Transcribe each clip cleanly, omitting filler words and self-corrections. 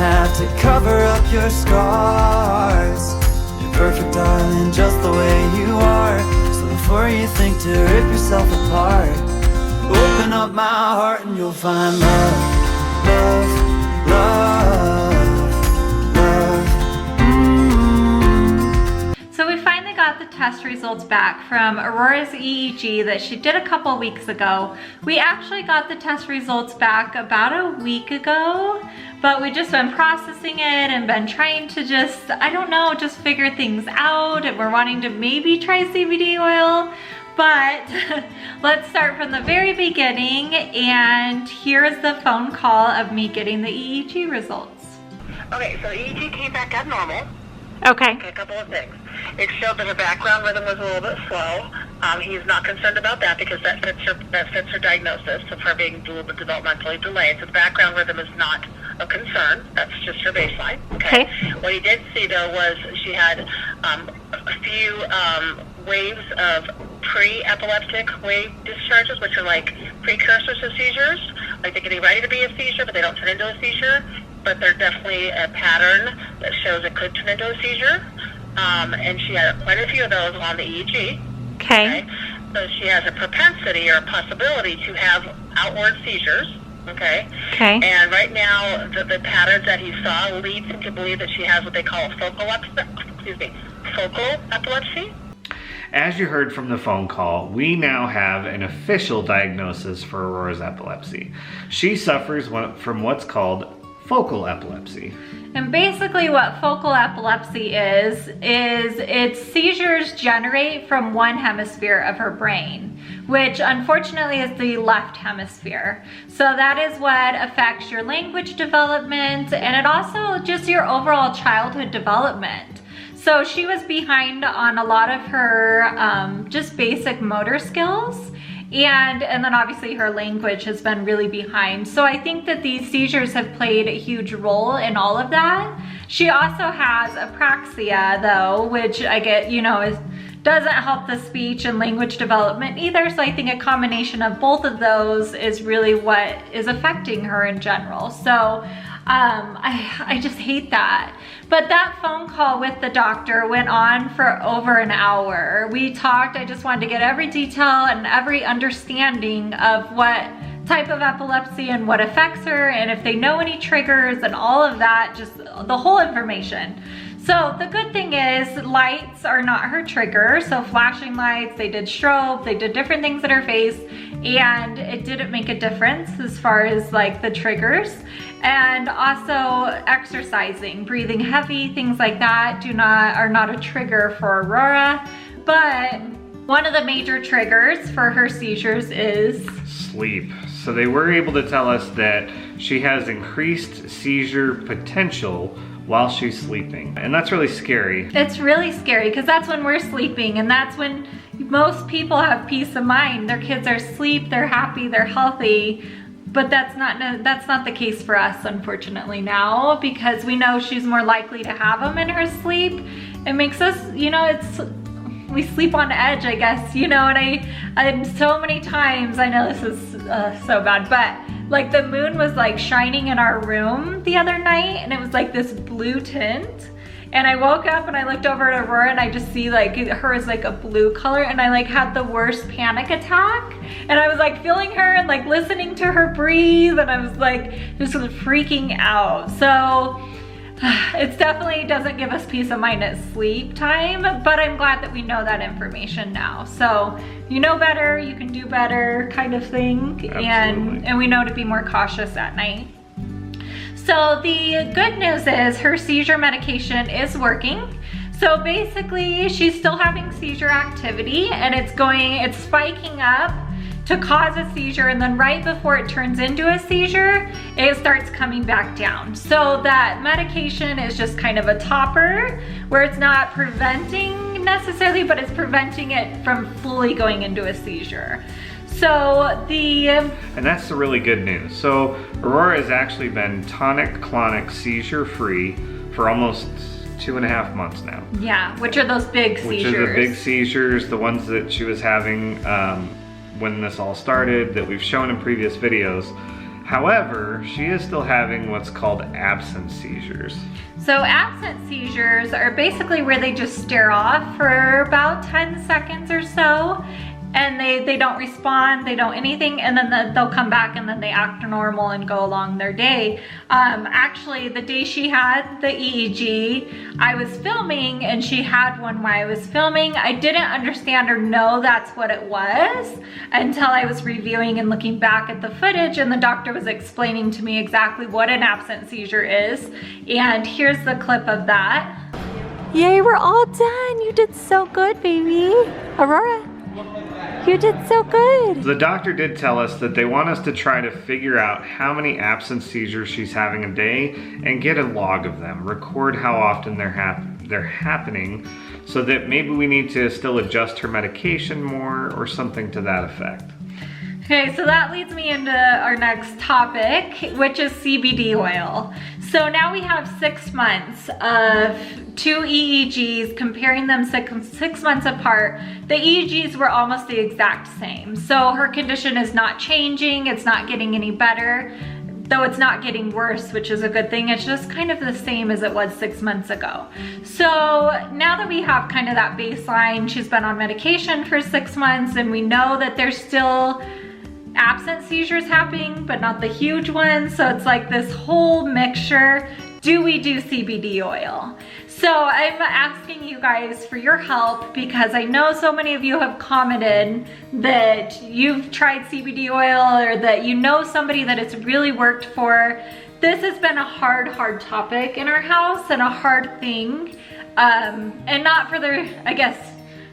have to cover up your scars. You're perfect, darling, just the way you are. So before you think to rip yourself apart, open up my heart and you'll find love, love, love, love. So we finally got the test results back from Aurora's EEG that she did a couple weeks ago. We actually got the test results back about a week ago, but we just been processing it and been trying to just, I don't know, just figure things out, and we're wanting to maybe try CBD oil. But let's start from the very beginning, and here's the phone call of me getting the EEG results. Okay, so EEG came back abnormal. Okay. A couple of things. It showed that her background rhythm was a little bit slow. He's not concerned about that because that fits her diagnosis of her being a little bit developmentally delayed. So the background rhythm is not a concern. That's just her baseline. Okay. What he did see though was she had a few waves of pre-epileptic wave discharges, which are like precursors to seizures. Like they're getting ready to be a seizure, but they don't turn into a seizure. But they're definitely a pattern that shows it could turn into a seizure. And she had quite a few of those on the EEG. Okay. So she has a propensity or a possibility to have outward seizures. Okay. And right now, the patterns that he saw leads him to believe that she has what they call focal epilepsy. As you heard from the phone call, we now have an official diagnosis for Aurora's epilepsy. She suffers from what's called focal epilepsy. And basically what focal epilepsy is its seizures generate from one hemisphere of her brain, which unfortunately is the left hemisphere. So that is what affects your language development, and it also just your overall childhood development. So she was behind on a lot of her just basic motor skills. And then obviously her language has been really behind. So I think that these seizures have played a huge role in all of that. She also has apraxia though, which I get, doesn't help the speech and language development either. So I think a combination of both of those is really what is affecting her in general. So I just hate that. But that phone call with the doctor went on for over an hour. We talked, I just wanted to get every detail and every understanding of what type of epilepsy and what affects her, and if they know any triggers and all of that, just the whole information. So the good thing is lights are not her trigger. So flashing lights, they did strobe, they did different things in her face, and it didn't make a difference as far as like the triggers. And also exercising, breathing heavy, things like that are not a trigger for Aurora. But one of the major triggers for her seizures is sleep. So they were able to tell us that she has increased seizure potential while she's sleeping. And that's really scary. It's really scary because that's when we're sleeping, and that's when most people have peace of mind. Their kids are asleep, they're happy, they're healthy. But that's not the case for us, unfortunately, now, because we know she's more likely to have them in her sleep. It makes us, we sleep on edge, I guess, and so many times, I know this is so bad, but like the moon was like shining in our room the other night, and it was like this blue tint. And I woke up and I looked over at Aurora and I just see like her as like a blue color, and I like had the worst panic attack. And I was like feeling her and like listening to her breathe, and I was like just freaking out. So it definitely doesn't give us peace of mind at sleep time, but I'm glad that we know that information now. So you know better, you can do better kind of thing. And we know to be more cautious at night. So the good news is her seizure medication is working. So basically she's still having seizure activity, and it's spiking up to cause a seizure, and then right before it turns into a seizure, it starts coming back down. So that medication is just kind of a topper where it's not preventing necessarily, but it's preventing it from fully going into a seizure. So and that's the really good news. So Aurora has actually been tonic-clonic seizure-free for almost 2.5 months now. Yeah, which are those big seizures. Which are the big seizures, the ones that she was having when this all started, that we've shown in previous videos. However, she is still having what's called absent seizures. So absent seizures are basically where they just stare off for about 10 seconds or so, and they don't respond, they don't anything, and then they'll come back and then they act normal and go along their day. Actually, the day she had the EEG, I was filming and she had one while I was filming. I didn't understand or know that's what it was until I was reviewing and looking back at the footage, and the doctor was explaining to me exactly what an absent seizure is. And here's the clip of that. Yay, we're all done. You did so good, baby. Aurora, you did so good. The doctor did tell us that they want us to try to figure out how many absent seizures she's having a day and get a log of them, record how often they're happening, so that maybe we need to still adjust her medication more or something to that effect. Okay, so that leads me into our next topic, which is CBD oil. So now we have 6 months of 2 EEGs, comparing them six months apart. The EEGs were almost the exact same. So her condition is not changing, it's not getting any better, though it's not getting worse, which is a good thing. It's just kind of the same as it was 6 months ago. So now that we have kind of that baseline, she's been on medication for 6 months, and we know that there's still absent seizures happening, but not the huge ones. So it's like this whole mixture. Do we do CBD oil? So I'm asking you guys for your help, because I know so many of you have commented that you've tried CBD oil, or that you know somebody that it's really worked for. This has been a hard topic in our house, and a hard thing. And not for the, I guess,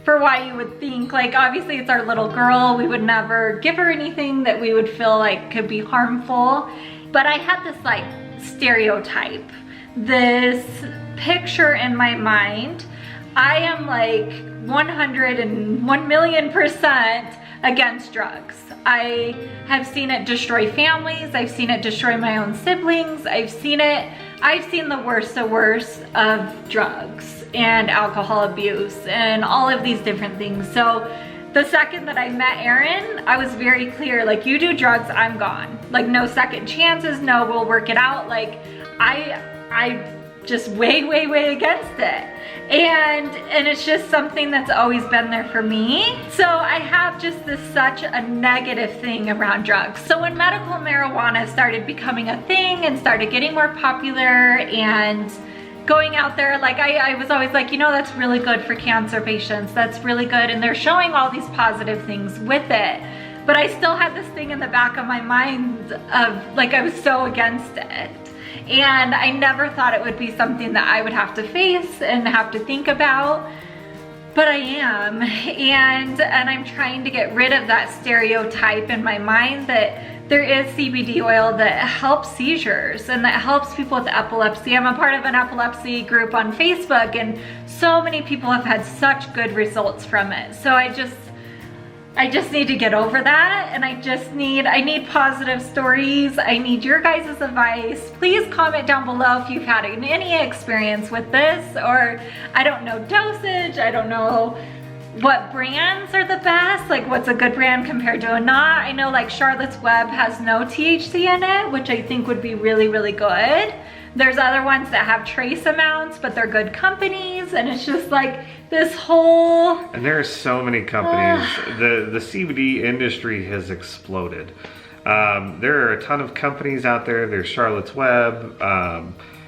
for why you would think, like, obviously it's our little girl, we would never give her anything that we would feel like could be harmful. But I had this like stereotype, this picture in my mind. I am like 101,000,000% against drugs. I have seen it destroy families, I've seen it destroy my own siblings, I've seen the worst of drugs and alcohol abuse and all of these different things. So the second that I met Aaron, I was very clear, like, you do drugs, I'm gone. Like, no second chances, no, we'll work it out. Like, I just way against it. And it's just something that's always been there for me. So I have just such a negative thing around drugs. So when medical marijuana started becoming a thing and started getting more popular and going out there, like I was always like, you know, that's really good for cancer patients, that's really good, and they're showing all these positive things with it. But I still had this thing in the back of my mind of, like, I was so against it. And I never thought it would be something that I would have to face and have to think about, but I am. And I'm trying to get rid of that stereotype in my mind that there is CBD oil that helps seizures and that helps people with epilepsy. I'm a part of an epilepsy group on Facebook, and so many people have had such good results from it. So I just need to get over that, and I need positive stories. I need your guys' advice. Please comment down below if you've had any experience with this, or I don't know dosage, I don't know what brands are the best, like what's a good brand compared to a not. I know like Charlotte's Web has no THC in it, which I think would be really good. There's other ones that have trace amounts, but they're good companies, and it's just like this whole... And there are so many companies. The CBD industry has exploded. There are a ton of companies out there. There's Charlotte's Web.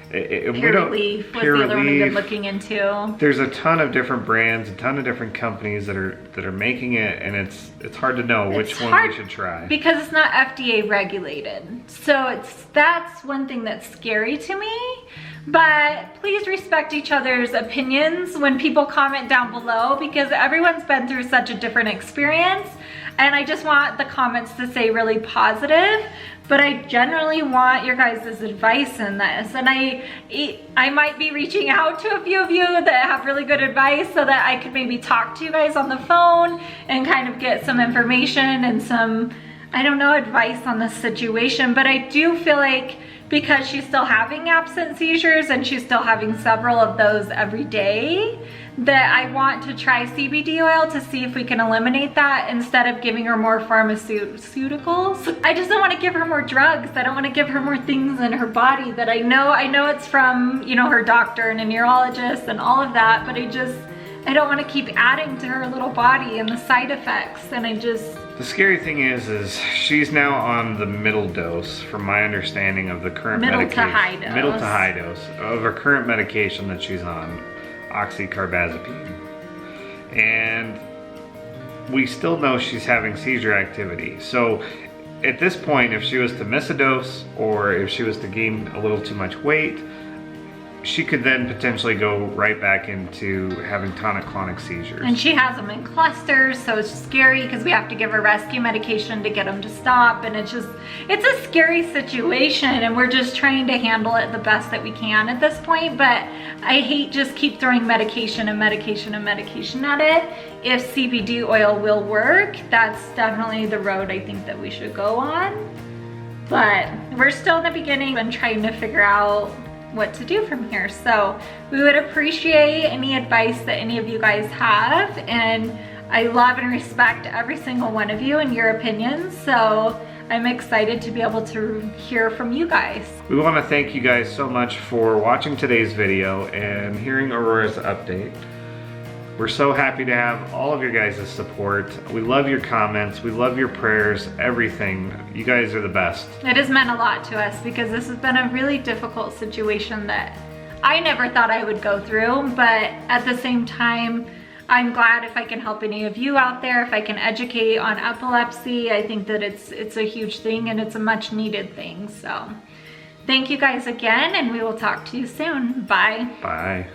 Pure Relief was the other one we've been looking into. There's a ton of different brands, a ton of different companies that are making it, and it's hard to know which one we should try. Because it's not FDA regulated. So that's one thing that's scary to me. But please respect each other's opinions when people comment down below, because everyone's been through such a different experience. And I just want the comments to say really positive, but I generally want your guys' advice in this. And I might be reaching out to a few of you that have really good advice, so that I could maybe talk to you guys on the phone and kind of get some information and some, I don't know, advice on this situation. But I do feel like because she's still having absent seizures and she's still having several of those every day, that I want to try CBD oil to see if we can eliminate that instead of giving her more pharmaceuticals. I just don't want to give her more drugs. I don't want to give her more things in her body that I know it's from, you know, her doctor and a neurologist and all of that, but I don't want to keep adding to her little body and the side effects, and The scary thing is she's now on the middle dose, from my understanding of the current medication. Middle to high dose of her current medication that she's on, oxycarbazepine. And we still know she's having seizure activity. So at this point, if she was to miss a dose or if she was to gain a little too much weight, she could then potentially go right back into having tonic-clonic seizures. And she has them in clusters, so it's scary because we have to give her rescue medication to get them to stop, and it's a scary situation, and we're just trying to handle it the best that we can at this point. But I hate just keep throwing medication and medication and medication at it. If CBD oil will work, that's definitely the road I think that we should go on. But we're still in the beginning and trying to figure out what to do from here. So we would appreciate any advice that any of you guys have, and I love and respect every single one of you and your opinions, so I'm excited to be able to hear from you guys. We want to thank you guys so much for watching today's video and hearing Aurora's update. We're so happy to have all of your guys' support. We love your comments, we love your prayers, everything. You guys are the best. It has meant a lot to us because this has been a really difficult situation that I never thought I would go through, but at the same time, I'm glad if I can help any of you out there, if I can educate on epilepsy. I think that it's a huge thing and it's a much needed thing. So thank you guys again, and we will talk to you soon. Bye. Bye.